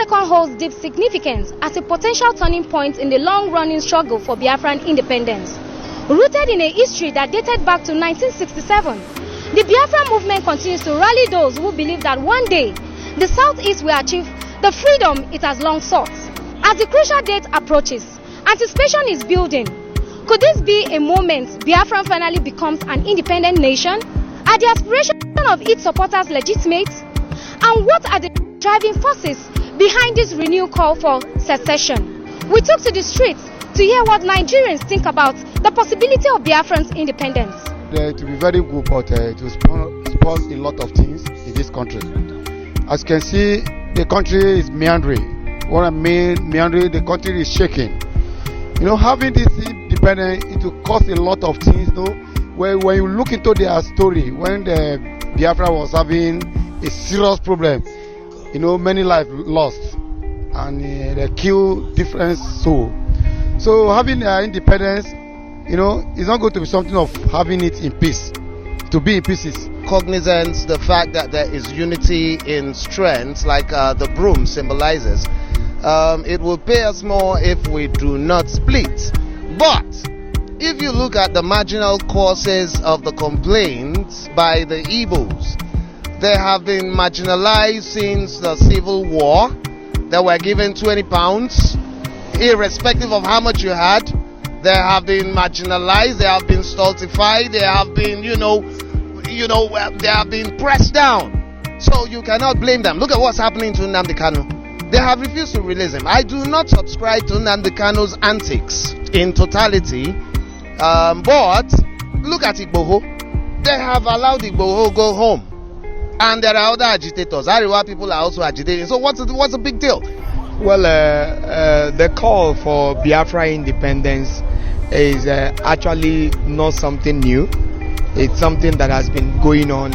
2nd holds deep significance as a potential turning point in the long-running struggle for Biafran independence. Rooted in a history that dated back to 1967, the Biafra movement continues to rally those who believe that one day the Southeast will achieve the freedom it has long sought. As the crucial date approaches, anticipation is building. Could this be a moment Biafra finally becomes an independent nation? Are the aspirations of its supporters legitimate? And what are the driving forces behind this renewed call for secession? We took to the streets to hear what Nigerians think about the possibility of Biafran's independence. It will be very good, but it will spur a lot of things in this country. As you can see, the country is meandering. What I mean, meandering, the country is shaking. You know, having this independence, it will cause a lot of things. You know, when you look into their story, when the Biafra was having a serious problem, you know, many lives lost, and they killed different souls. So having independence, you know, it's not going to be something of having it in peace, to be in pieces. Cognizance the fact that there is unity in strength, like the broom symbolizes. It will pay us more if we do not split. But if you look at the marginal causes of the complaints by the Igbos, they have been marginalized since the Civil War. They were given 20 pounds, irrespective of how much you had. They have been marginalized, they have been stultified, they have been, they have been pressed down. So you cannot blame them. Look at what's happening to Nnamdi Kanu. They have refused to release him. I do not subscribe to Nnamdi Kanu's antics in totality. But look at Igboho. They have allowed Igboho go home. And there are other agitators. Ariwa people are also agitating. So what's the big deal? Well, the call for Biafra independence is actually not something new. It's something that has been going on.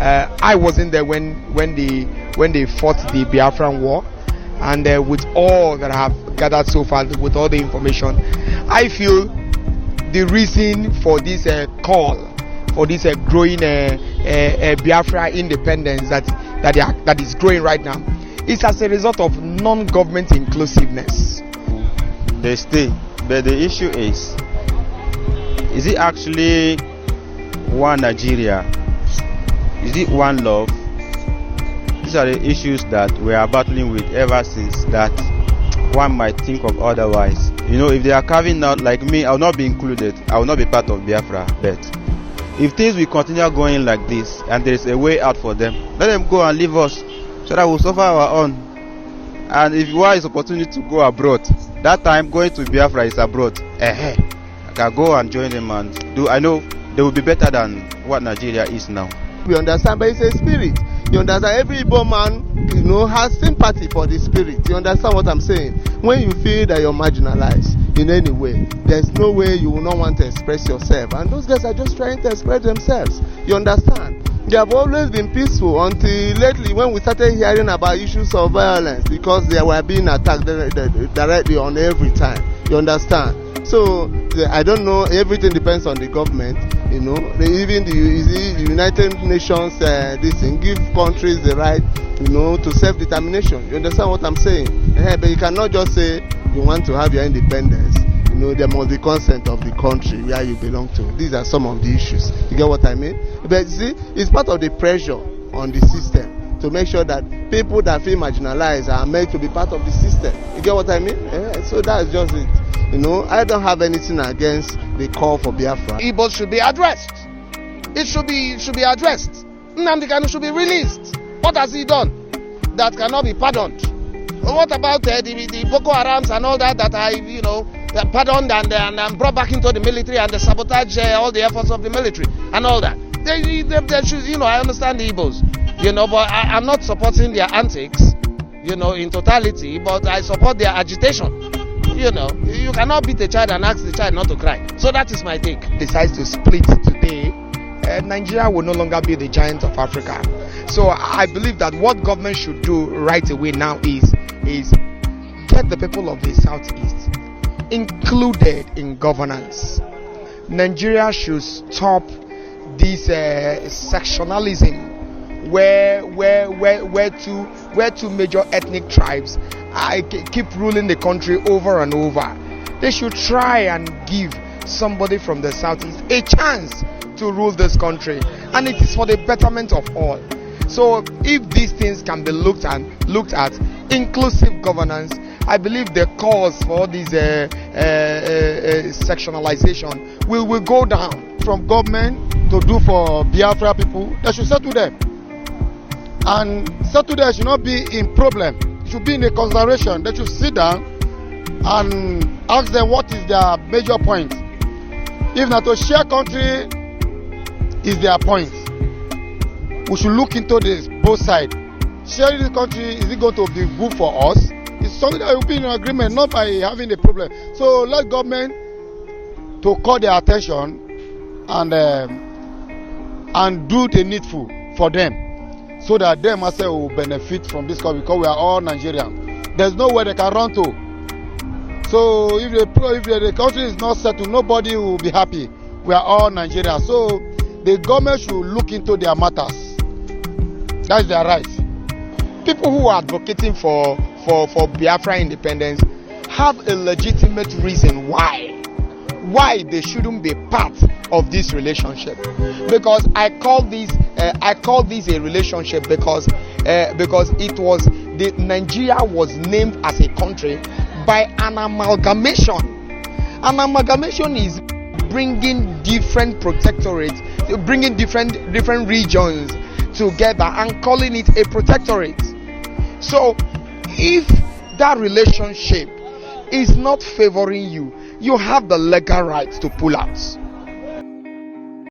I wasn't there when they fought the Biafran war, and with all that I have gathered so far, with all the information, I feel the reason for this call, for this growing Biafra independence that is growing right now, is as a result of non-government inclusiveness. They stay, but the issue is it actually one Nigeria? Is it one love? These are the issues that we are battling with ever since, that one might think of otherwise. You know, if they are carving out, like me, I will not be included. I will not be part of Biafra. But if things will continue going like this and there is a way out for them, let them go and leave us, so that we'll suffer our own. And if one is opportunity to go abroad, that time going to Biafra is abroad. I can go and join them and do. I know they will be better than what Nigeria is now. We understand, but it's a spirit. You understand? Every Igbo man, you know, has sympathy for the spirit. You understand what I'm saying? When you feel that you're marginalized in any way, there's no way you will not want to express yourself. And those guys are just trying to express themselves. You understand? They have always been peaceful until lately, when we started hearing about issues of violence, because they were being attacked directly on every time. You understand? So I don't know, everything depends on the government. You know, even the United Nations this thing give countries the right, you know, to self-determination. You understand what I'm saying? But you cannot just say you want to have your independence. You know, there must be consent of the country where you belong to. These are some of the issues. You get what I mean? But see, it's part of the pressure on the system to make sure that people that feel marginalized are made to be part of the system. You get what I mean? So that's just it. You know, I don't have anything against the call for Biafra. Igbos should be addressed. It should be addressed. Nnamdi Kanu should be released. What has he done that cannot be pardoned? What about the Boko Harams and all that are, you know, pardoned and brought back into the military, and they sabotage all the efforts of the military and all that? They should, you know, I understand the Igbos, you know, but I'm not supporting their antics, you know, in totality, but I support their agitation. You know, you cannot beat a child and ask the child not to cry. So that is my take. Decides to split today, Nigeria will no longer be the giant of Africa. So I believe that what government should do right away now is get the people of the Southeast included in governance. Nigeria should stop this sectionalism where two major ethnic tribes keep ruling the country over and over. They should try and give somebody from the southeast a chance to rule this country, and it is for the betterment of all. So if these things can be looked at, inclusive governance, I believe the cause for this sectionalization will go down. From government to do for Biafra people, they should settle them. And settle them should not be in problem. It should be in a consideration. They should sit down and ask them what is their major point. If not to share country is their point, we should look into this both sides. Sharing this country, is it going to be good for us? It's something that will be in agreement, not by having a problem. So let government to call their attention and do the needful for them, so that them also will benefit from this country, because we are all Nigerians. There's nowhere they can run to. So if the country is not settled, nobody will be happy. We are all Nigerians. So the government should look into their matters. That's their right. People who are advocating for Biafra independence have a legitimate reason why they shouldn't be part of this relationship. Because I call this a relationship because Nigeria was named as a country by an amalgamation. An amalgamation is bringing different protectorates, bringing different regions together and calling it a protectorate. So if that relationship is not favoring you, you have the legal right to pull out.